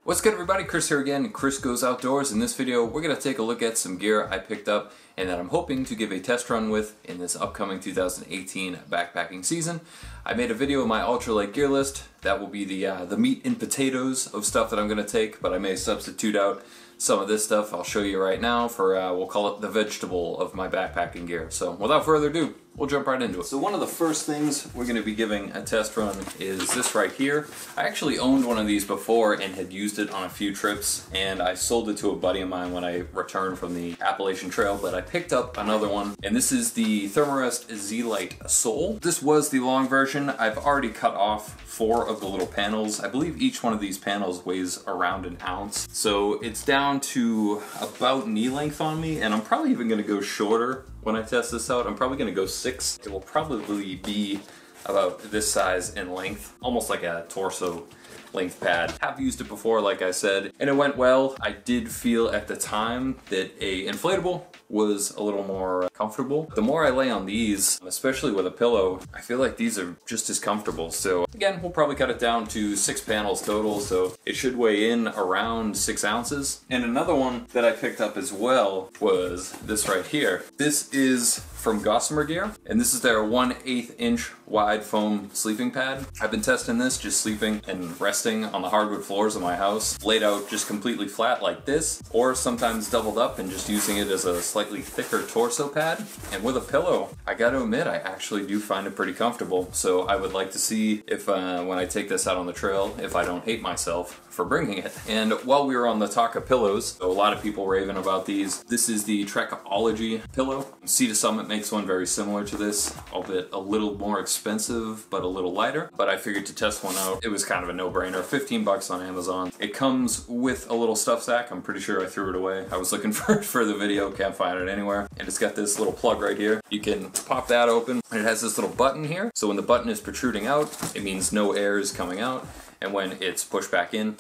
What's good, everybody? Chris here again, Chris Goes Outdoors. In this video, we're going to take a look at some gear I picked up and that I'm hoping to give a test run with in this upcoming 2018 backpacking season. I made a video of my ultralight gear list. That will be the meat and potatoes of stuff that I'm going to take, but I may substitute out some of this stuff I'll show you right now for, we'll call it the vegetable of my backpacking gear. So without further ado, we'll jump right into it. So one of the first things we're going to be giving a test run is this right here. I actually owned one of these before and had used it on a few trips, and I sold it to a buddy of mine when I returned from the Appalachian Trail, but I picked up another one, and this is the Thermarest Z-Lite Sole. This was the long version. I've already cut off 4 of the little panels. I believe each one of these panels weighs around an ounce. So it's down to about knee length on me, and I'm probably even gonna go shorter when I test this out. I'm probably gonna go 6. It will probably be about this size in length, almost like a torso length pad. Have used it before, like I said, and it went well. I did feel at the time that a inflatable was a little more comfortable. The more I lay on these, especially with a pillow, I feel like these are just as comfortable. So again, we'll probably cut it down to 6 panels total, so it should weigh in around 6 ounces. And another one that I picked up as well was this right here. This is from Gossamer Gear, and this is their 1/8 inch wide foam sleeping pad. I've been testing this just sleeping and resting on the hardwood floors of my house, laid out just completely flat like this, or sometimes doubled up and just using it as a slightly thicker torso pad. And with a pillow, I gotta admit, I actually do find it pretty comfortable. So I would like to see if when I take this out on the trail, if I don't hate myself for bringing it. And while we were on the talk of pillows, so a lot of people raving about these. This is the Trekology pillow. Sea to Summit makes one very similar to this, albeit a little more expensive, but a little lighter. But I figured to test one out, it was kind of a no-brainer. 15 bucks on Amazon. It comes with a little stuff sack. I'm pretty sure I threw it away. I was looking for it for the video, can't find it anywhere. And it's got this little plug right here. You can pop that open, and it has this little button here. So when the button is protruding out, it means no air is coming out. And when it's pushed back in,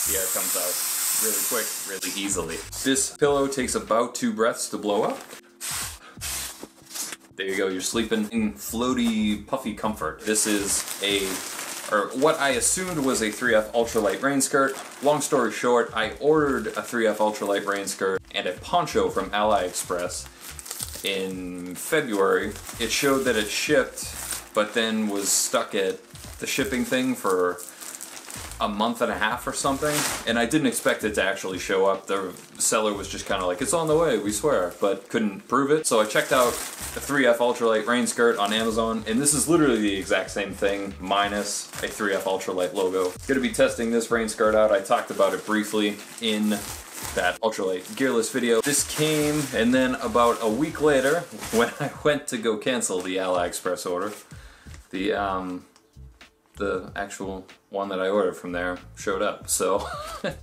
the air comes out really quick, really easily. This pillow takes about 2 breaths to blow up. There you go, you're sleeping in floaty, puffy comfort. This is what I assumed was a 3F ultralight rain skirt. Long story short, I ordered a 3F ultralight rain skirt and a poncho from AliExpress in February. It showed that it shipped, but then was stuck at the shipping thing for a month and a half or something, and I didn't expect it to actually show up. The seller was just kind of like, it's on the way, we swear, but couldn't prove it. So I checked out the 3F ultralight rain skirt on Amazon, and this is literally the exact same thing, minus a 3F ultralight logo. Gonna be testing this rain skirt out. I talked about it briefly in that ultralight gearless video. This came, and then about a week later, when I went to go cancel the AliExpress order, the actual one that I ordered from there showed up. So,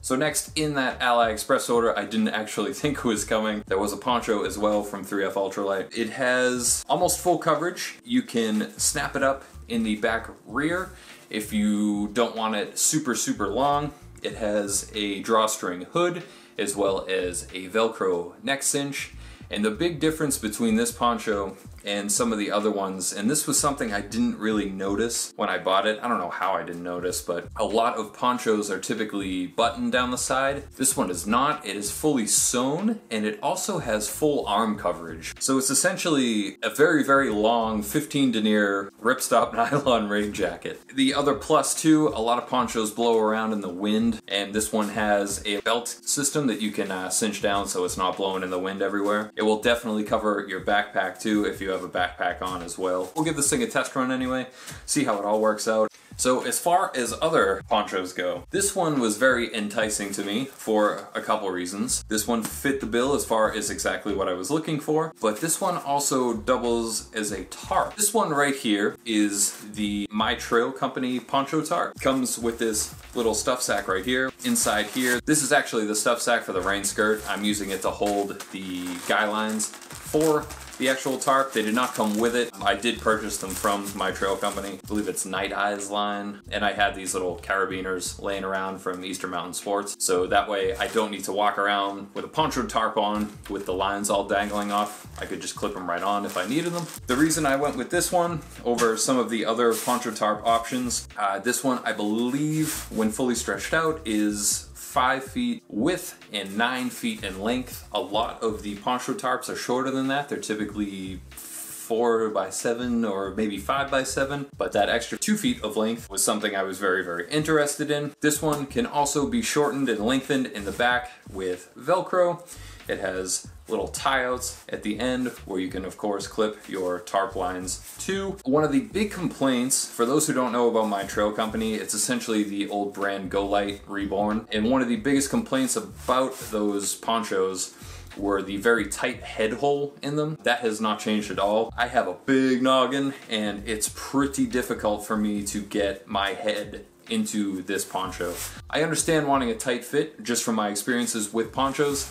so next in that AliExpress order, I didn't actually think was coming. There was a poncho as well from 3F Ultralight. It has almost full coverage. You can snap it up in the back rear if you don't want it super, super long. It has a drawstring hood as well as a Velcro neck cinch. And the big difference between this poncho and some of the other ones, and this was something I didn't really notice when I bought it. I don't know how I didn't notice, but a lot of ponchos are typically buttoned down the side. This one is not. It is fully sewn, and it also has full arm coverage. So it's essentially a very, very long 15 denier ripstop nylon rain jacket. The other plus too, a lot of ponchos blow around in the wind, and this one has a belt system that you can cinch down so it's not blowing in the wind everywhere. It will definitely cover your backpack too if you have a backpack on as well. We'll give this thing a test run anyway, see how it all works out. So as far as other ponchos go, this one was very enticing to me for a couple reasons. This one fit the bill as far as exactly what I was looking for, but this one also doubles as a tarp. This one right here is the My Trail Company poncho tarp. Comes with this little stuff sack right here. Inside here, this is actually the stuff sack for the rain skirt. I'm using it to hold the guy lines for the actual tarp. They did not come with it. I did purchase them from my trail company. I believe it's Night Eyes line. And I had these little carabiners laying around from Eastern Mountain Sports. So that way I don't need to walk around with a Poncho tarp on with the lines all dangling off. I could just clip them right on if I needed them. The reason I went with this one over some of the other Poncho tarp options, this one I believe when fully stretched out is 5 feet width and 9 feet in length. A lot of the Poncho tarps are shorter than that. They're typically 4x7 or maybe 5x7, but that extra 2 feet of length was something I was very, very interested in. This one can also be shortened and lengthened in the back with Velcro. It has little tie-outs at the end where you can of course clip your tarp lines to. One of the big complaints, for those who don't know about my trail company, it's essentially the old brand Go Light reborn, and one of the biggest complaints about those ponchos were the very tight head hole in them. That has not changed at all. I have a big noggin and it's pretty difficult for me to get my head into this poncho. I understand wanting a tight fit just from my experiences with ponchos,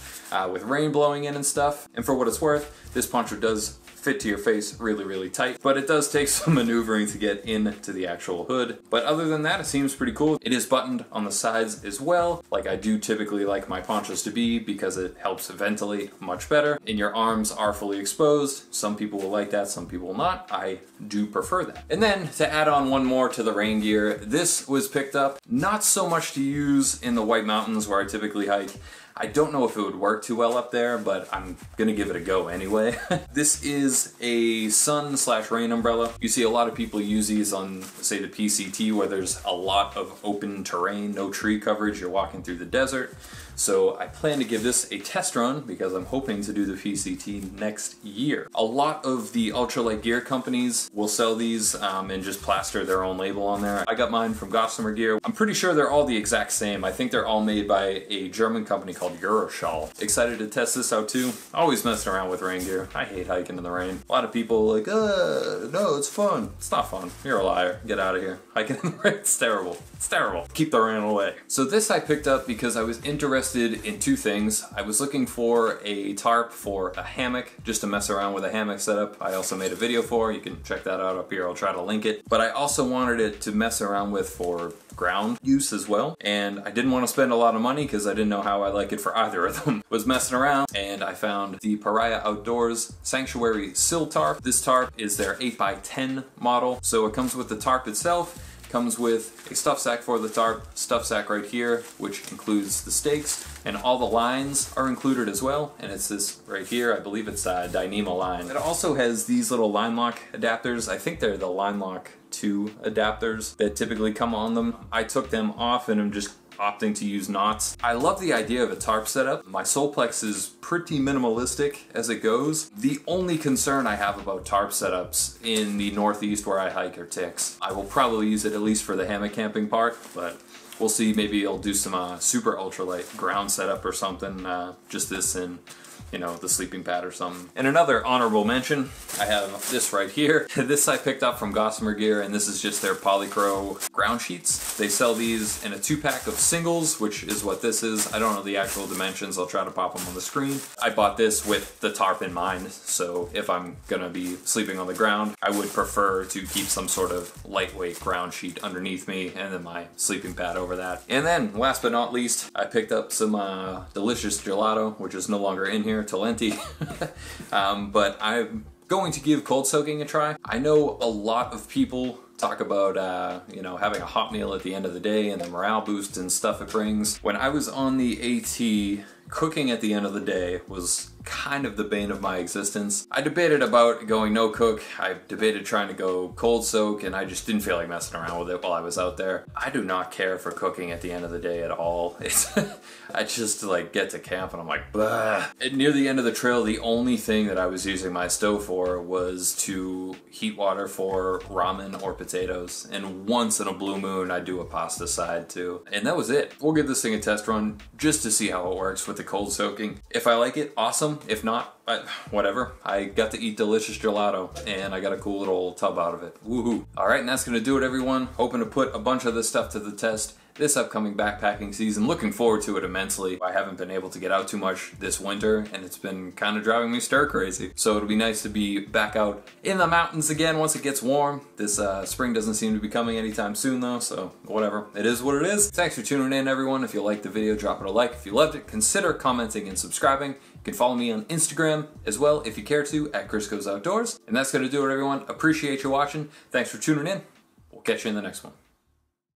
with rain blowing in and stuff, and for what it's worth, this poncho does fit to your face really, really tight, but it does take some maneuvering to get into the actual hood. But other than that, it seems pretty cool. It is buttoned on the sides as well, like I do typically like my ponchos to be, because it helps ventilate much better. And your arms are fully exposed. Some people will like that, some people will not. I do prefer that. And then to add on one more to the rain gear, this was picked up not so much to use in the White Mountains where I typically hike. I don't know if it would work too well up there, but I'm gonna give it a go anyway. This is a sun/rain umbrella. You see a lot of people use these on, say, the PCT where there's a lot of open terrain, no tree coverage, you're walking through the desert. So I plan to give this a test run because I'm hoping to do the PCT next year. A lot of the ultralight gear companies will sell these and just plaster their own label on there. I got mine from Gossamer Gear. I'm pretty sure they're all the exact same. I think they're all made by a German company called Euroschall. Excited to test this out too. Always messing around with rain gear. I hate hiking in the rain. A lot of people are like, no, it's fun. It's not fun. You're a liar. Get out of here. Hiking in the rain, it's terrible. It's terrible. Keep the rain away. So this I picked up because I was interested in two things. I was looking for a tarp for a hammock, just to mess around with a hammock setup. I also made a video for, you can check that out up here, I'll try to link it. But I also wanted it to mess around with for ground use as well. And I didn't want to spend a lot of money because I didn't know how I like it for either of them. Was messing around and I found the Pariah Outdoors Sanctuary Sill Tarp. This tarp is their 8x10 model. So it comes with the tarp itself, comes with a stuff sack for the tarp, stuff sack right here, which includes the stakes, and all the lines are included as well. And it's this right here, I believe it's a Dyneema line. It also has these little line lock adapters. I think they're the line lock 2 adapters that typically come on them. I took them off and I'm just opting to use knots. I love the idea of a tarp setup. My Solplex is pretty minimalistic as it goes. The only concern I have about tarp setups in the Northeast where I hike are ticks. I will probably use it at least for the hammock camping part, but we'll see. Maybe I'll do some super ultralight ground setup or something. Just this and, you know, the sleeping pad or something. And another honorable mention, I have this right here. This I picked up from Gossamer Gear, and this is just their Polycro ground sheets. They sell these in a 2-pack of singles, which is what this is. I don't know the actual dimensions, I'll try to pop them on the screen. I bought this with the tarp in mind, so if I'm gonna be sleeping on the ground, I would prefer to keep some sort of lightweight ground sheet underneath me and then my sleeping pad over that. And then, last but not least, I picked up some delicious gelato, which is no longer in here, Talenti. But I'm going to give cold soaking a try. I know a lot of people talk about, you know, having a hot meal at the end of the day and the morale boost and stuff it brings. When I was on the AT, cooking at the end of the day was kind of the bane of my existence. I debated about going no cook, I debated trying to go cold soak, and I just didn't feel like messing around with it while I was out there. I do not care for cooking at the end of the day at all. I just like get to camp and I'm like, bah. And near the end of the trail, the only thing that I was using my stove for was to heat water for ramen or potatoes. And once in a blue moon, I do a pasta side too. And that was it. We'll give this thing a test run just to see how it works with the cold soaking. If I like it, awesome. If not, whatever. I got to eat delicious gelato and I got a cool little tub out of it. Woohoo. Alright, and that's gonna do it, everyone. Hoping to put a bunch of this stuff to the test this upcoming backpacking season. Looking forward to it immensely. I haven't been able to get out too much this winter and it's been kind of driving me stir crazy. So it'll be nice to be back out in the mountains again once it gets warm. This spring doesn't seem to be coming anytime soon though, so whatever. It is what it is. Thanks for tuning in, everyone. If you liked the video, drop it a like. If you loved it, consider commenting and subscribing. You can follow me on Instagram as well if you care to, at Chris Goes Outdoors. And that's going to do it, everyone. Appreciate you watching. Thanks for tuning in. We'll catch you in the next one.